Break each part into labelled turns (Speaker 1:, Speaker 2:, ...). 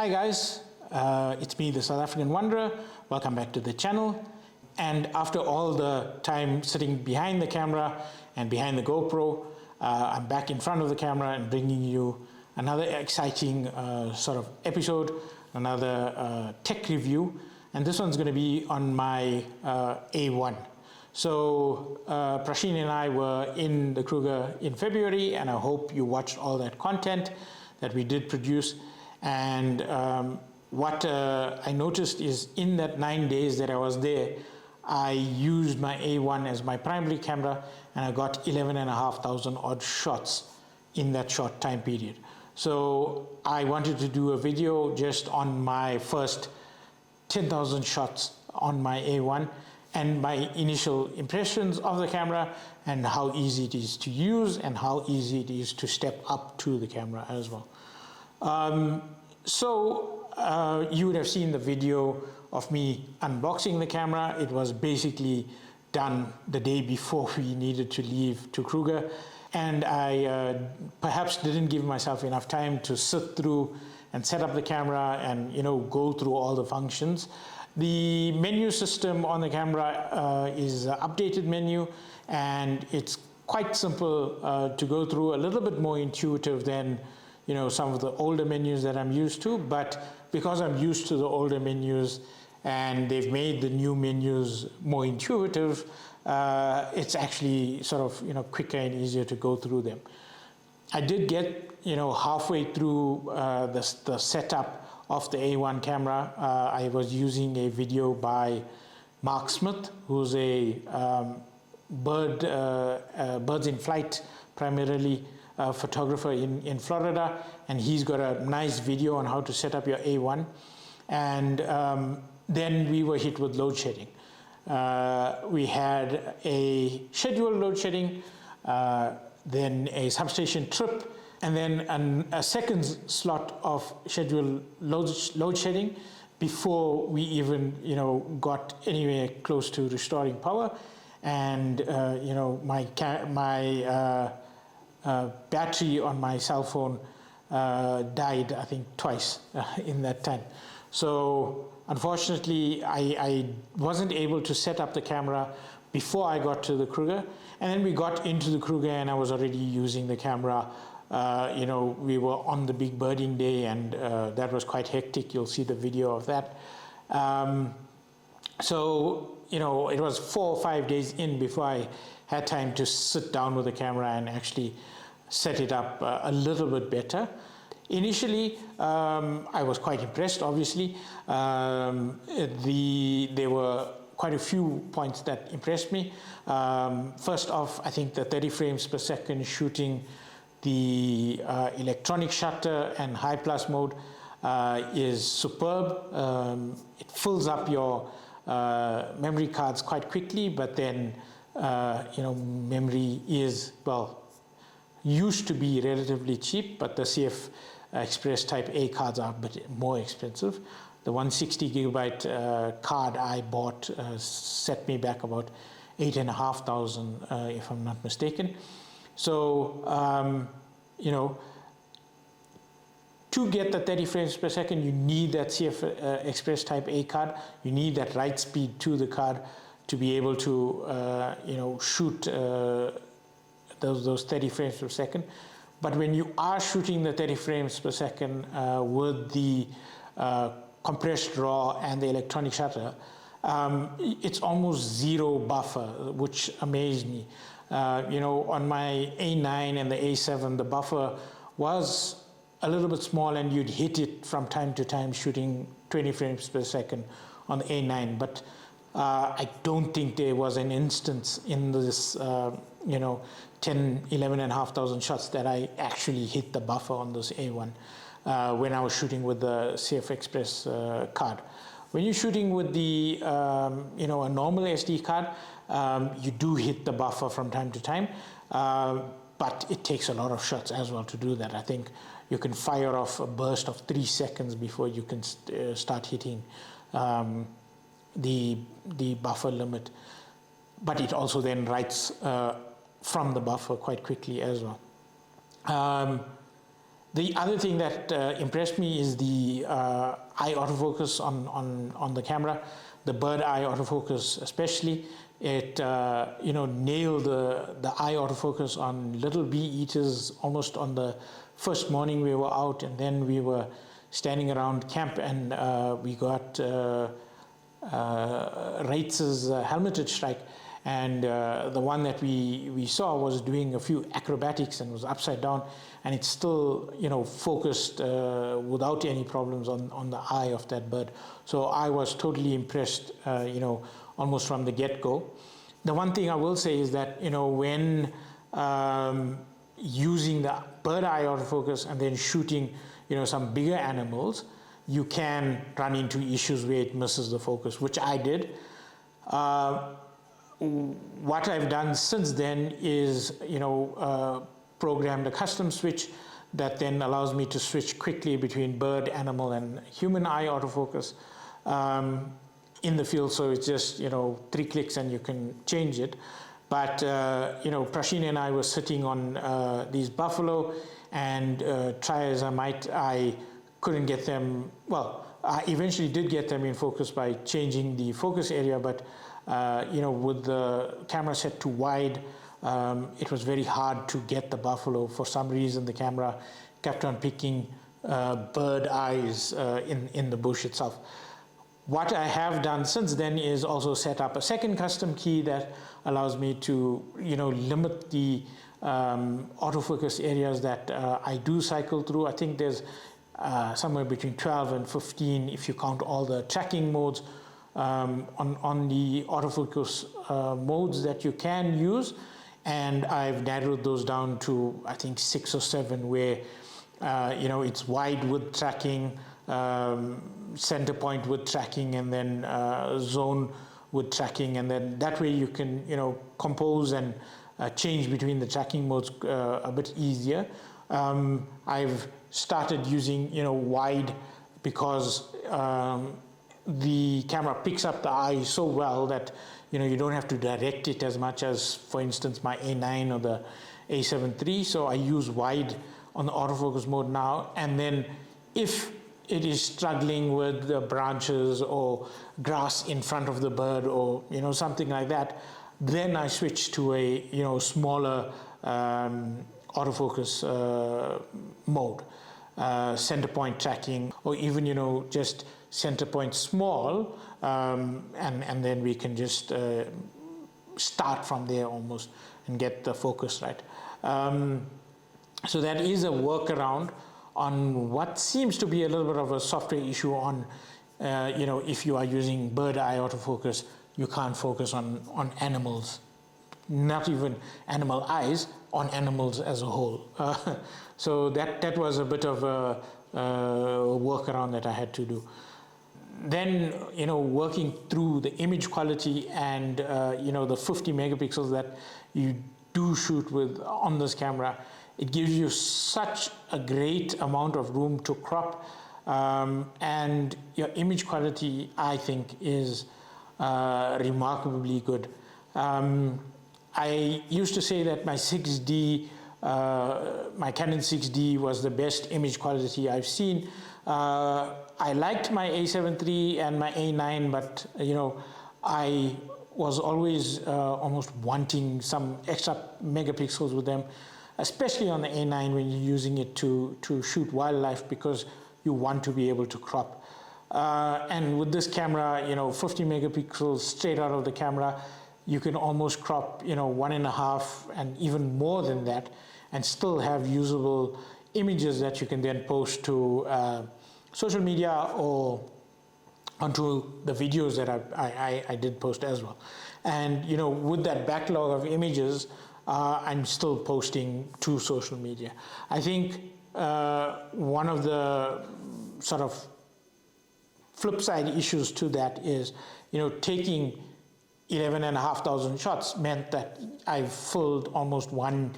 Speaker 1: Hi guys, it's me, the South African Wanderer. Welcome back to the channel. And after all the time sitting behind the camera and behind the GoPro, I'm back in front of the camera and bringing you another exciting sort of episode, another tech review. And this one's going to be on my A1. So Prasheen and I were in the Kruger in February, and I hope you watched all that content that we did produce. And what I noticed is in that 9 days that I was there, I used my A1 as my primary camera, and I got 11,500 odd shots in that short time period. So I wanted to do a video just on my first 10,000 shots on my A1 and my initial impressions of the camera and how easy it is to use and how easy it is to step up to the camera as well. You would have seen the video of me unboxing the camera. It was basically done the day before we needed to leave to Kruger, and I perhaps didn't give myself enough time to sit through and set up the camera and go through all the functions. The menu system on the camera is an updated menu, and it's quite simple to go through, a little bit more intuitive than some of the older menus that I'm used to. But because I'm used to the older menus and they've made the new menus more intuitive, it's actually sort of quicker and easier to go through them. I did get halfway through the setup of the A1 camera. I was using a video by Mark Smith, who's a birds in flight primarily photographer in Florida, and he's got a nice video on how to set up your A1. And then we were hit with load shedding. We had a scheduled load shedding, then a substation trip, and then a second slot of scheduled load shedding before we even got anywhere close to restoring power. And my battery on my cell phone died, I think, twice in that time. So unfortunately, I wasn't able to set up the camera before I got to the Kruger. And then we got into the Kruger and I was already using the camera. We were on the big birding day, and that was quite hectic. You'll see the video of that. It was 4 or 5 days in before I had time to sit down with the camera and actually set it up a little bit better. Initially, I was quite impressed, obviously. There were quite a few points that impressed me. First off, I think the 30 frames per second shooting, the electronic shutter and high plus mode is superb. It fills up your memory cards quite quickly, but then memory is, used to be relatively cheap, but the CF Express Type A cards are a bit more expensive. The 160 gigabyte card I bought set me back about 8,500, if I'm not mistaken. So, to get the 30 frames per second, you need that CF Express Type A card. You need that write speed to the card to be able to, shoot those 30 frames per second. But when you are shooting the 30 frames per second with the compressed RAW and the electronic shutter, it's almost zero buffer, which amazed me. On my A9 and the A7, the buffer was a little bit small, and you'd hit it from time to time shooting 20 frames per second on the A9. But I don't think there was an instance in this 11,500 shots that I actually hit the buffer on this A1 when I was shooting with the CF Express card. When you're shooting with the a normal SD card, you do hit the buffer from time to time, but it takes a lot of shots as well to do that. I think you can fire off a burst of 3 seconds before you can start hitting the buffer limit. But it also then writes from the buffer quite quickly as well. The other thing that impressed me is the eye autofocus on the camera, the bird eye autofocus especially. It nailed the eye autofocus on little bee eaters almost on the first morning we were out, and then we were standing around camp, and we got Reitz's helmeted strike, and the one that we saw was doing a few acrobatics and was upside down, and it's still focused without any problems on the eye of that bird. So I was totally impressed, almost from the get-go. The one thing I will say is that when using the bird eye autofocus and then shooting some bigger animals, you can run into issues where it misses the focus, which I did. What I've done since then is programmed a custom switch that then allows me to switch quickly between bird, animal, and human eye autofocus in the field. So it's just 3 clicks and you can change it. But Prashini and I were sitting on these buffalo, and try as I might, I couldn't get them. Well, I eventually did get them in focus by changing the focus area, but with the camera set to wide, it was very hard to get the buffalo. For some reason, the camera kept on picking bird eyes in the bush itself. What I have done since then is also set up a second custom key that allows me to limit the autofocus areas that I do cycle through. I think there's somewhere between 12 and 15 if you count all the tracking modes on the autofocus modes that you can use, and I've narrowed those down to I think 6 or 7 where it's wide with tracking, center point with tracking, and then zone with tracking, and then that way you can compose and change between the tracking modes a bit easier. I've started using wide because the camera picks up the eye so well that you don't have to direct it as much as, for instance, my A9 or the A7 III. So I use wide on the autofocus mode now, and then if it is struggling with the branches or grass in front of the bird or something like that, then I switch to a smaller autofocus mode, center point tracking, or even just center point small, and then we can just start from there almost and get the focus right. So that is a workaround on what seems to be a little bit of a software issue on, if you are using bird eye autofocus, you can't focus on animals, not even animal eyes, on animals as a whole. So that was a bit of a workaround that I had to do. Then, working through the image quality and, the 50 megapixels that you do shoot with on this camera, it gives you such a great amount of room to crop, and your image quality, I think, is remarkably good. I used to say that my 6D, my Canon 6D was the best image quality I've seen. I liked my A7 III and my A9, but I was always almost wanting some extra megapixels with them, especially on the A9 when you're using it to shoot wildlife, because you want to be able to crop. And with this camera, 50 megapixels straight out of the camera, you can almost crop 1.5 and even more than that, and still have usable images that you can then post to social media or onto the videos that I did post as well. And with that backlog of images, I'm still posting to social media. I think one of the sort of flip side issues to that is, taking 11,500 shots meant that I filled almost 1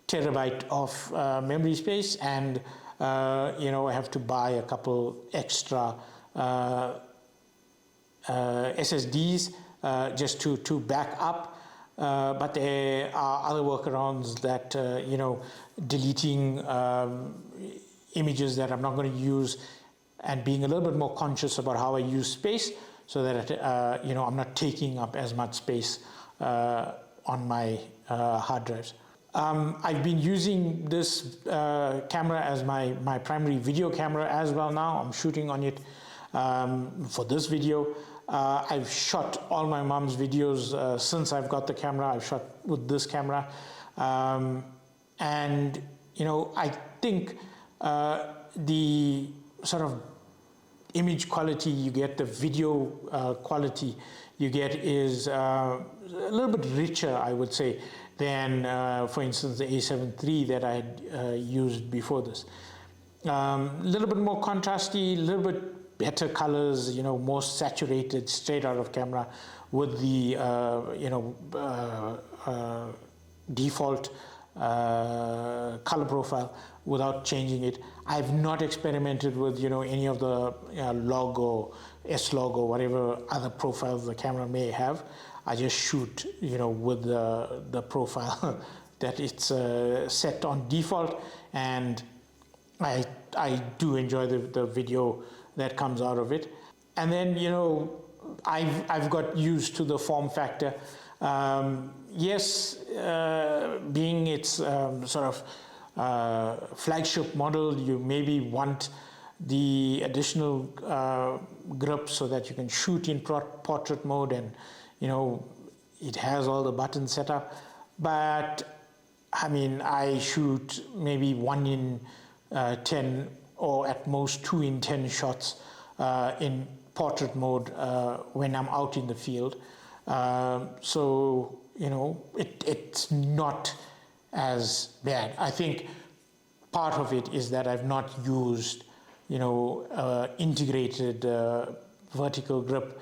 Speaker 1: terabyte of memory space, and I have to buy a couple extra SSDs just to back up. But there are other workarounds that, deleting, images that I'm not going to use, and being a little bit more conscious about how I use space, so that I'm not taking up as much space on my hard drives. I've been using this camera as my primary video camera as well now. I'm shooting on it for this video. I've shot all my mom's videos since I've got the camera. I've shot with this camera. And, I think the sort of image quality you get, the video quality you get is a little bit richer, I would say, than, for instance, the A7 III that I had used before this. A little bit more contrasty, a little bit better colors, more saturated, straight out of camera, with the, default color profile without changing it. I've not experimented with, any of the log or S-log or whatever other profiles the camera may have. I just shoot, with the profile that it's set on default, and I do enjoy the video that comes out of it. And then, I've got used to the form factor. Yes, being its sort of flagship model, you maybe want the additional grip so that you can shoot in portrait mode, and it has all the buttons set up. But I mean, I shoot maybe 1 in 10 or at most 2 in 10 shots in portrait mode when I'm out in the field. So it's not as bad. I think part of it is that I've not used integrated vertical grip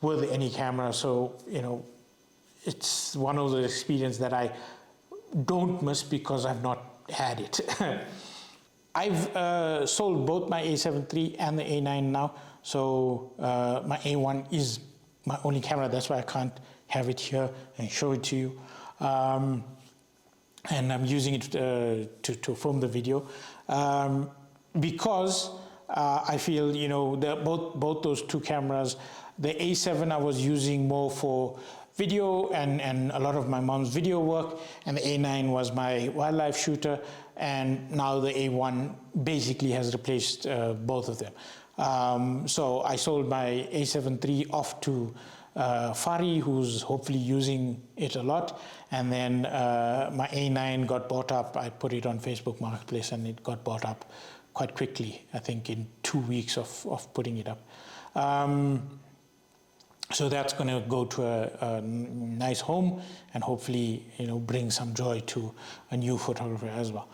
Speaker 1: with any camera, so it's one of the experiences that I don't miss because I've not had it. I've sold both my A7 III and the A9 now, so my A1 is my only camera. That's why I can't have it here and show it to you. And I'm using it to film the video because I feel both those two cameras. The A7 I was using more for video and a lot of my mom's video work, and the A9 was my wildlife shooter, and now the A1 basically has replaced both of them. So I sold my A7 III off to Fari, who's hopefully using it a lot, and then my A9 got bought up. I put it on Facebook Marketplace, and it got bought up quite quickly, I think in 2 weeks of putting it up. So that's going to go to a nice home, and hopefully bring some joy to a new photographer as well.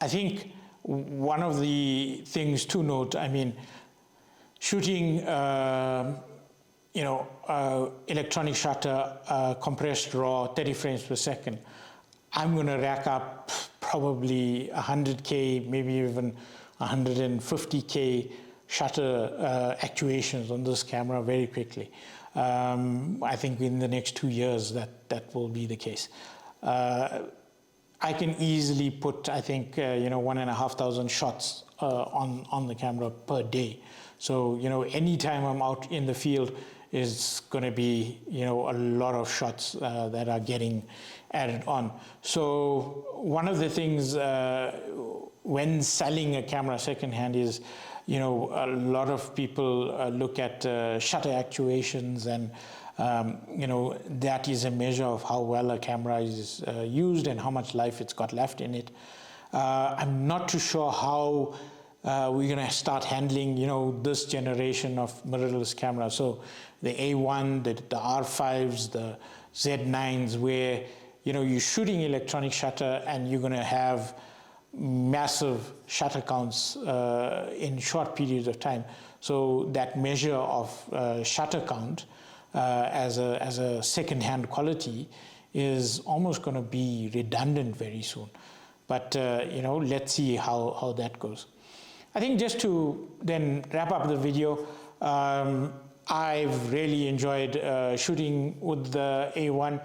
Speaker 1: I think one of the things to note, I mean, shooting electronic shutter, compressed RAW, 30 frames per second, I'm going to rack up probably 100K, maybe even 150K shutter actuations on this camera very quickly. I think in the next 2 years that will be the case. I can easily put, I think, 1,500 shots on the camera per day. So, anytime I'm out in the field is going to be, a lot of shots that are getting added on. So one of the things when selling a camera secondhand is, a lot of people look at shutter actuations, and that is a measure of how well a camera is used and how much life it's got left in it. I'm not too sure how we're going to start handling, this generation of mirrorless cameras. So the A1, the R5s, the Z9s, where, you're shooting electronic shutter and you're going to have massive shutter counts in short periods of time. So that measure of shutter count as a second-hand quality is almost going to be redundant very soon. But let's see how that goes. I think just to then wrap up the video, I've really enjoyed shooting with the A1.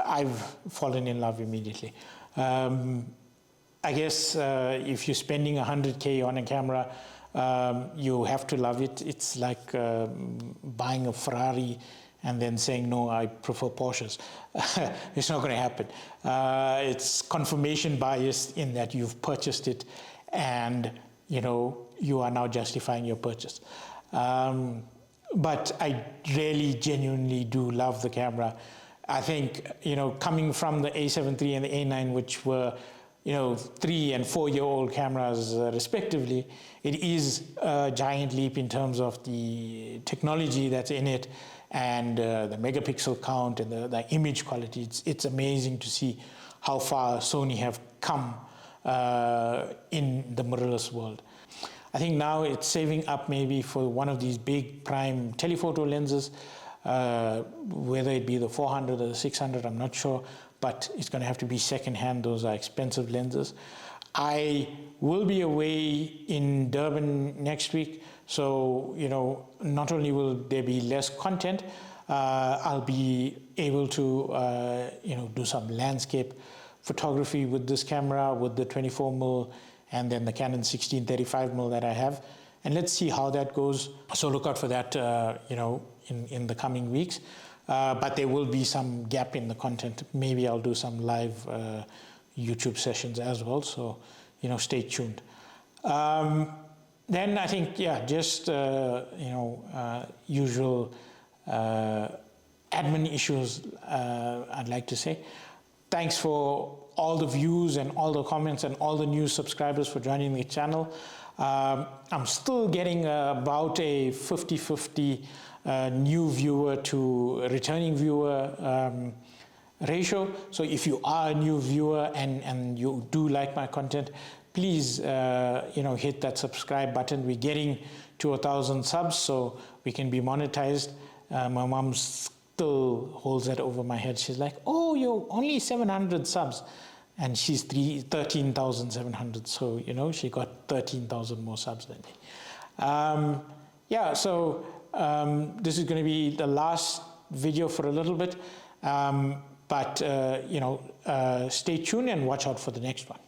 Speaker 1: I've fallen in love immediately. I guess if you're spending 100K on a camera, you have to love it. It's like buying a Ferrari and then saying, no, I prefer Porsches. It's not going to happen. It's confirmation bias in that you've purchased it and, you know, you are now justifying your purchase. But I really genuinely do love the camera. I think, you know, coming from the A7 III and the A9, which were, you know, 3- and 4-year-old cameras respectively, it is a giant leap in terms of the technology that's in it and the megapixel count and the image quality. It's amazing to see how far Sony have come in the mirrorless world. I think now it's saving up maybe for one of these big prime telephoto lenses, whether it be the 400 or the 600, I'm not sure, but it's going to have to be second-hand. Those are expensive lenses. I will be away in Durban next week, so, you know, not only will there be less content, I'll be able to, you know, do some landscape photography with this camera, with the 24mm and then the Canon 16-35mm that I have. And let's see how that goes. So look out for that, you know, in the coming weeks. But there will be some gap in the content. Maybe I'll do some live YouTube sessions as well. So, you know, stay tuned. Then I think, yeah, just, you know, usual admin issues, I'd like to say. Thanks for all the views and all the comments and all the new subscribers for joining the channel. I'm still getting about a 50-50 new viewer to returning viewer ratio. So if you are a new viewer and you do like my content, please you know, hit that subscribe button. We're getting to 1,000 subs, so we can be monetized. My mom still holds that over my head. She's like, oh, you're only 700 subs. And she's 13,700. So, you know, she got 13,000 more subs than me. Yeah, so this is going to be the last video for a little bit. But, you know, stay tuned and watch out for the next one.